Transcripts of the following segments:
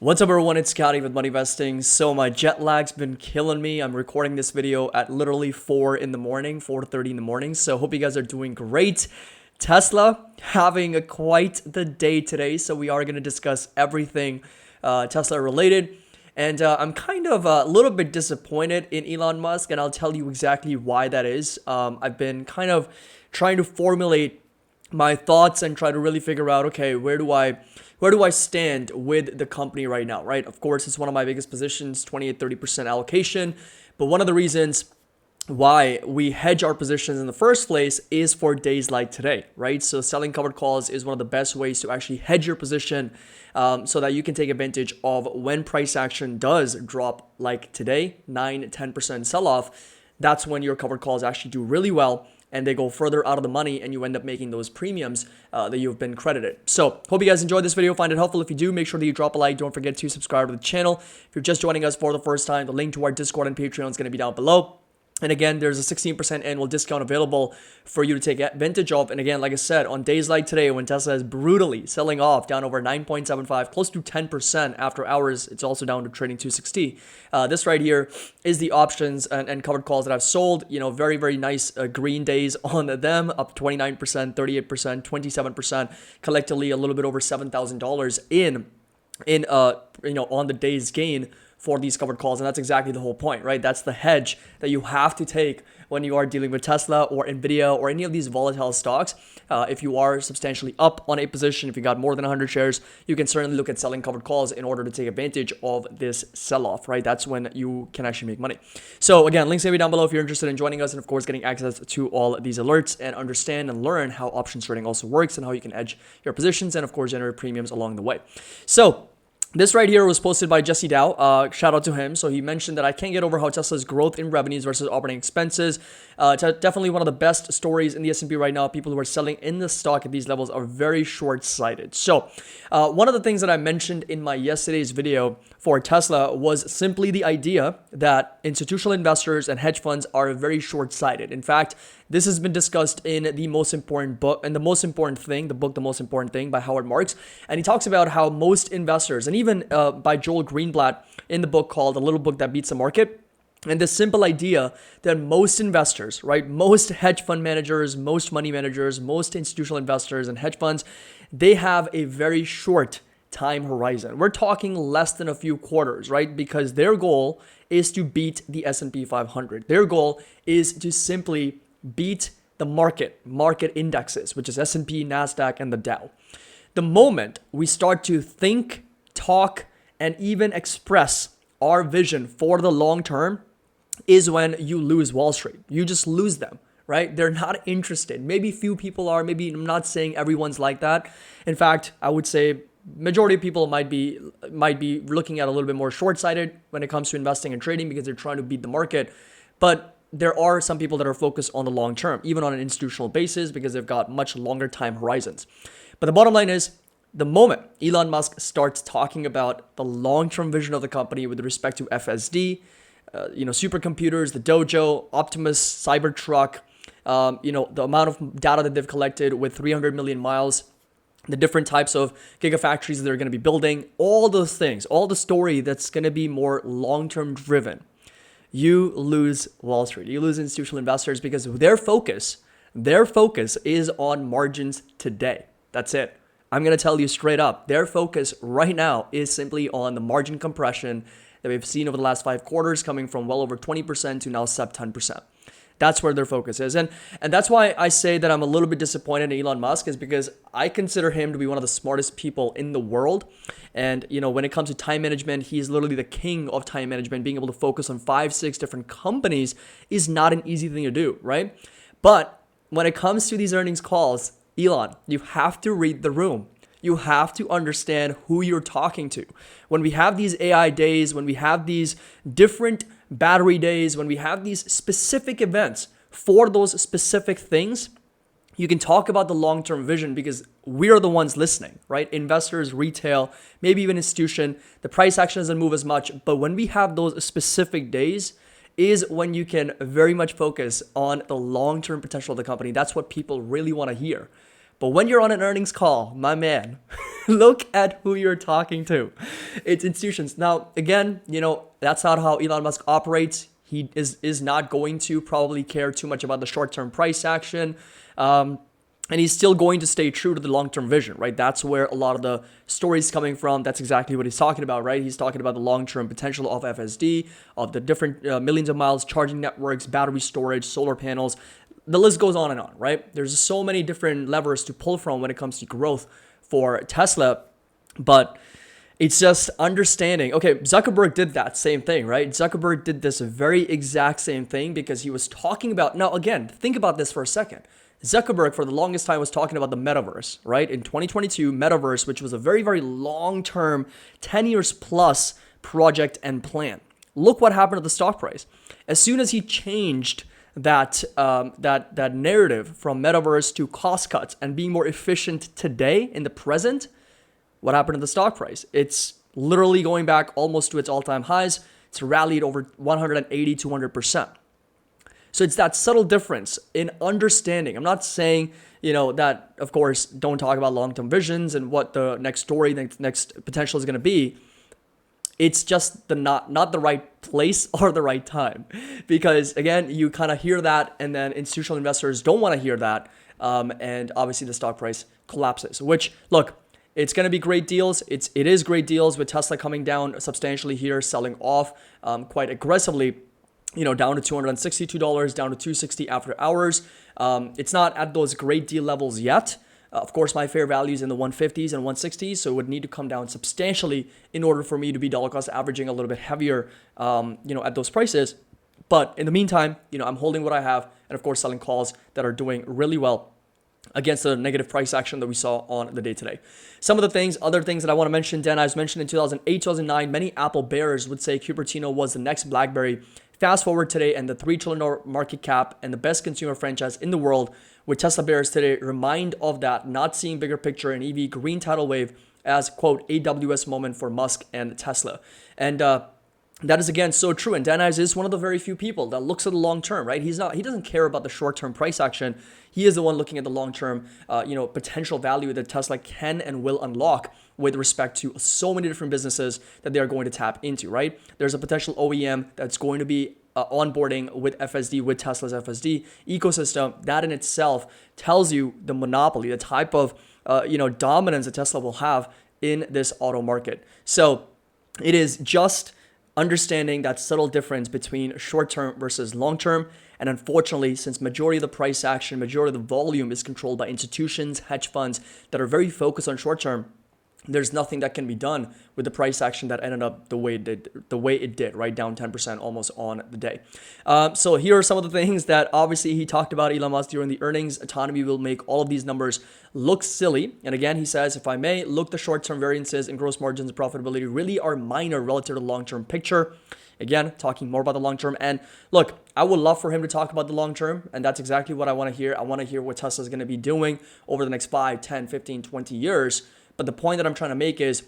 What's up everyone, it's Scotty with Money Investing. So my jet lag's been killing me. I'm recording this video at literally 4 in the morning, 4:30 in the morning. So hope you guys are doing great. Tesla having quite the day today. So we are going to discuss everything Tesla related. And I'm kind of a little bit disappointed in Elon Musk, and I'll tell you exactly why that is. I've been kind of trying to formulate my thoughts and try to really figure out, okay, where do I stand with the company right now, right? Of course, it's one of my biggest positions, 28-30% allocation. But one of the reasons why we hedge our positions in the first place is for days like today, right? So selling covered calls is one of the best ways to actually hedge your position so that you can take advantage of when price action does drop like today, 9-10% sell-off. That's when your covered calls actually do really well and they go further out of the money and you end up making those premiums that you've been credited. So hope you guys enjoyed this video, find it helpful. If you do, make sure that you drop a like. Don't forget to subscribe to the channel. If you're just joining us for the first time, the link to our Discord and Patreon is going to be down below. And again, there's a 16% annual discount available for you to take advantage of. And again, like I said, on days like today, when Tesla is brutally selling off down over 9.75, close to 10% after hours, it's also down to trading 260. This right here is the options and covered calls that I've sold. You know, very, very nice green days on them, up 29%, 38%, 27%, collectively a little bit over $7,000 on the day's gain for these covered calls. And that's exactly the whole point, right? That's the hedge that you have to take when you are dealing with Tesla or Nvidia or any of these volatile stocks. If you are substantially up on a position, if you got more than 100 shares, you can certainly look at selling covered calls in order to take advantage of this sell-off, right? That's when you can actually make money. So again, links will be down below if you're interested in joining us and of course getting access to all these alerts and understand and learn how options trading also works and how you can hedge your positions and of course generate premiums along the way. So this right here was posted by Jesse Dow. Shout out to him. So he mentioned that I can't get over how Tesla's growth in revenues versus operating expenses. Definitely one of the best stories in the S&P right now. People who are selling in the stock at these levels are very short-sighted. So one of the things that I mentioned in my yesterday's video for Tesla was simply the idea that institutional investors and hedge funds are very short-sighted. In fact, this has been discussed in the most important book and the most important thing, the book, The Most Important Thing by Howard Marks. And he talks about how most investors, and even by Joel Greenblatt in the book called The Little Book That Beats the Market, and the simple idea that most investors, right, most hedge fund managers, most money managers, most institutional investors and hedge funds, they have a very short time horizon. We're talking less than a few quarters, right? Because their goal is to beat the S&P 500. Their goal is to simply beat the market indexes, which is S&P, NASDAQ, and the Dow. The moment we start to think, talk, and even express our vision for the long term is when you lose Wall Street. You just lose them, right? They're not interested. Maybe few people are. Maybe I'm not saying everyone's like that. In fact, I would say majority of people might be looking at a little bit more short-sighted when it comes to investing and trading because they're trying to beat the market. But there are some people that are focused on the long term, even on an institutional basis, because they've got much longer time horizons. But the bottom line is, the moment Elon Musk starts talking about the long-term vision of the company with respect to FSD, supercomputers, the Dojo, Optimus, Cybertruck, the amount of data that they've collected with 300 million miles, the different types of gigafactories that they're going to be building, all those things, all the story that's going to be more long-term driven, you lose Wall Street. You lose institutional investors because their focus is on margins today. That's it. I'm going to tell you straight up, their focus right now is simply on the margin compression that we've seen over the last 5 quarters, coming from well over 20% to now sub 10%. That's where their focus is. And that's why I say that I'm a little bit disappointed in Elon Musk, is because I consider him to be one of the smartest people in the world. And, when it comes to time management, he's literally the king of time management. Being able to focus on 5-6 different companies is not an easy thing to do, right? But when it comes to these earnings calls, Elon, you have to read the room. You have to understand who you're talking to. When we have these AI days, when we have these different battery days, when we have these specific events for those specific things, you can talk about the long-term vision because we're the ones listening, right? Investors, retail, maybe even institution. The price action doesn't move as much, but when we have those specific days is when you can very much focus on the long-term potential of the company. That's what people really want to hear. But when you're on an earnings call, my man, look at who you're talking to. It's institutions. Now, again, that's not how Elon Musk operates. He is not going to probably care too much about the short-term price action. And he's still going to stay true to the long-term vision, right? That's where a lot of the stories coming from. That's exactly what he's talking about, right? He's talking about the long-term potential of FSD, of the different millions of miles charging networks, battery storage, solar panels. The list goes on and on, right? There's so many different levers to pull from when it comes to growth for Tesla, but it's just understanding. Okay, Zuckerberg did that same thing, right? Zuckerberg did this very exact same thing because he was talking about, now again, think about this for a second. Zuckerberg, for the longest time, was talking about the metaverse, right? In 2022, metaverse, which was a very, very long-term, 10 years plus project and plan. Look what happened to the stock price. As soon as he changed that narrative from metaverse to cost cuts and being more efficient today in the present, what happened to the stock price? It's literally going back almost to its all-time highs. It's rallied over 180, 200%. So it's that subtle difference in understanding. I'm not saying, that, of course, don't talk about long-term visions and what the next story, the next potential is going to be. It's just not the right place or the right time. Because, again, you kind of hear that, and then institutional investors don't want to hear that. And obviously the stock price collapses, which, look, it's going to be great deals. It is great deals with Tesla coming down substantially here, selling off quite aggressively. Down to $262, down to $260 after hours. It's not at those great deal levels yet. Of course, my fair value is in the 150s and 160s, so it would need to come down substantially in order for me to be dollar cost averaging a little bit heavier, at those prices. But in the meantime, I'm holding what I have, and of course, selling calls that are doing really well against the negative price action that we saw on the day today. Some of the other things that I want to mention, Dan, I was mentioned in 2008, 2009, many Apple bears would say Cupertino was the next BlackBerry. Fast forward today, and the $3 trillion market cap and the best consumer franchise in the world, with Tesla bears today remind of that, not seeing bigger picture in EV green tidal wave as, quote, AWS moment for Musk and Tesla. And that is, again, so true. And Dan Ives is one of the very few people that looks at the long term, right? He doesn't care about the short term price action. He is the one looking at the long term, potential value that Tesla can and will unlock with respect to so many different businesses that they are going to tap into, right? There's a potential OEM that's going to be onboarding with FSD, with Tesla's FSD ecosystem. That in itself tells you the monopoly, the type of, dominance that Tesla will have in this auto market. So it is just understanding that subtle difference between short-term versus long-term. And unfortunately, since majority of the price action, majority of the volume is controlled by institutions, hedge funds that are very focused on short-term, there's nothing that can be done with the price action that ended up the way it did, right? Down 10% almost on the day. So here are some of the things that obviously he talked about, Elon Musk, during the earnings. Autonomy will make all of these numbers look silly. And again, he says, if I may, look, the short-term variances in gross margins and profitability really are minor relative to the long-term picture. Again, talking more about the long term. And look, I would love for him to talk about the long term. And that's exactly what I want to hear. I want to hear what Tesla is going to be doing over the next 5, 10, 15, 20 years. But the point that I'm trying to make is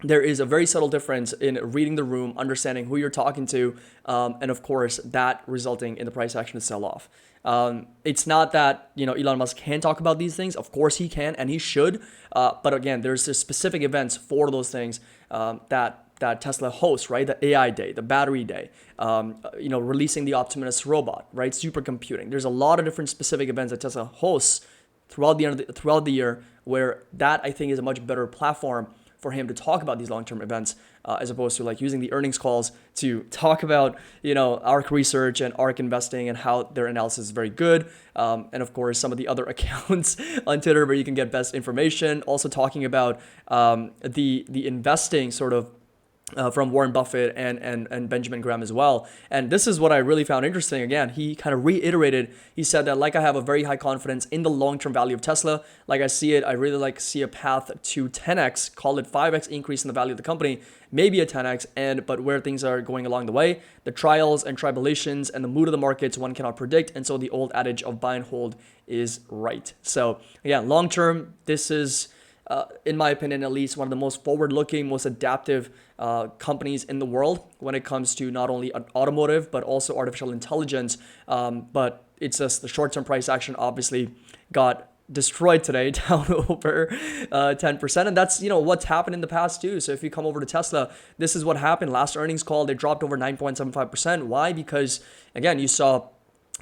there is a very subtle difference in reading the room, understanding who you're talking to, and of course, that resulting in the price action to sell off. It's not that, Elon Musk can talk about these things. Of course he can and he should. But again, there's this specific events for those things that Tesla hosts, right? The AI day, the battery day, releasing the Optimus robot, right? Supercomputing. There's a lot of different specific events that Tesla hosts throughout the year, where that I think is a much better platform for him to talk about these long-term events, as opposed to like using the earnings calls to talk about, ARK Research and ARK Investing and how their analysis is very good. And of course, some of the other accounts on Twitter where you can get best information. Also talking about the investing sort of from Warren Buffett and Benjamin Graham as well. And this is what I really found interesting. Again, he kind of reiterated, he said that like I have a very high confidence in the long-term value of Tesla. Like I see it, I really see a path to 10x, call it 5x increase in the value of the company, maybe a 10x, but where things are going along the way, the trials and tribulations and the mood of the markets, one cannot predict. And so the old adage of buy and hold is right. So again, long-term, this is, in my opinion, at least one of the most forward-looking, most adaptive companies in the world when it comes to not only automotive, but also artificial intelligence. But it's just the short-term price action obviously got destroyed today, down over 10%. And that's, what's happened in the past too. So if you come over to Tesla, this is what happened. Last earnings call, they dropped over 9.75%. Why? Because again, you saw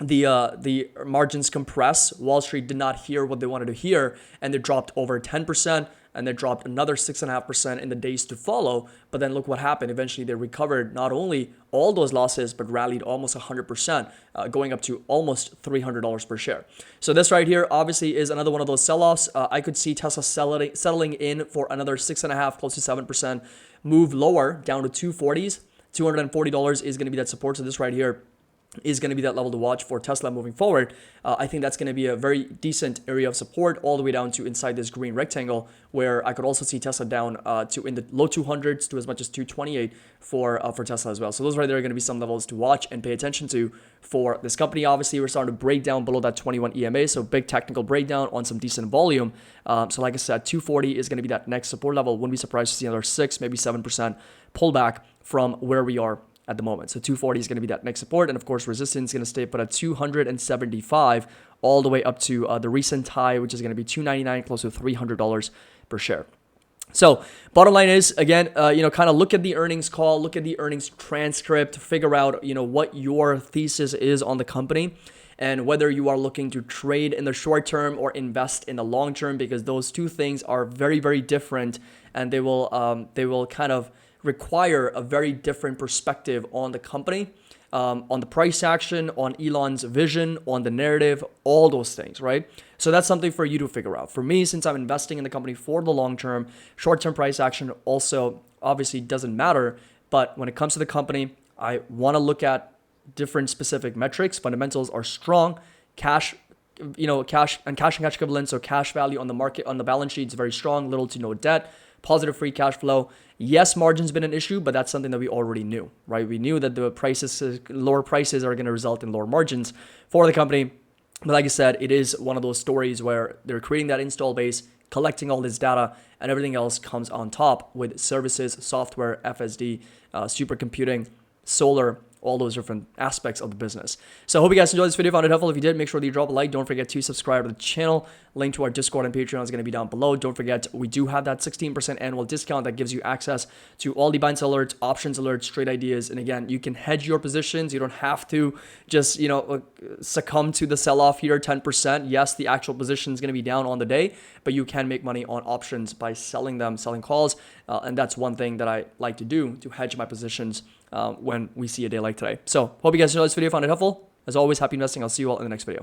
the margins compress. Wall Street did not hear what they wanted to hear, and they dropped over 10%, and they dropped another 6.5% in the days to follow. But then look what happened. Eventually, they recovered not only all those losses, but rallied almost 100%, going up to almost $300 per share. So this right here, obviously, is another one of those sell-offs. I could see Tesla settling in for another 6.5%, close to 7% move lower down to 240s. $240 is going to be that support. So this right here is going to be that level to watch for Tesla moving forward. I think that's going to be a very decent area of support all the way down to inside this green rectangle, where I could also see Tesla down to in the low 200s to as much as 228 for Tesla as well. So those right there are going to be some levels to watch and pay attention to for this company. Obviously, we're starting to break down below that 21 EMA, so big technical breakdown on some decent volume. So like I said, 240 is going to be that next support level. Wouldn't be surprised to see another 6, maybe 7% pullback from where we are at the moment. So 240 is going to be that next support. And of course, resistance is going to stay put at 275 all the way up to the recent high, which is going to be 299, close to $300 per share. So bottom line is, again, kind of look at the earnings call, look at the earnings transcript, figure out, what your thesis is on the company and whether you are looking to trade in the short term or invest in the long term, because those two things are very, very different, and they will kind of require a very different perspective on the company, on the price action, on Elon's vision, on the narrative, all those things, right? So that's something for you to figure out. For me, since I'm investing in the company for the long term, short-term price action also obviously doesn't matter. But when it comes to the company, I want to look at different specific metrics. Fundamentals are strong. Cash and cash equivalents, so cash value on the market, on the balance sheet is very strong, little to no debt. Positive free cash flow. Yes, margin's been an issue, but that's something that we already knew, right? We knew that the lower prices are going to result in lower margins for the company. But like I said, it is one of those stories where they're creating that install base, collecting all this data, and everything else comes on top with services, software, FSD, supercomputing, solar, all those different aspects of the business. So I hope you guys enjoyed this video, found it helpful. If you did, make sure that you drop a like. Don't forget to subscribe to the channel. Link to our Discord and Patreon is going to be down below. Don't forget, we do have that 16% annual discount that gives you access to all the buy and sell alerts, options alerts, trade ideas. And again, you can hedge your positions. You don't have to just, succumb to the sell-off here, 10%. Yes, the actual position is going to be down on the day, but you can make money on options by selling them, selling calls. And that's one thing that I like to do to hedge my positions when we see a day like today. So hope you guys enjoyed this video, found it helpful. As always, happy investing. I'll see you all in the next video.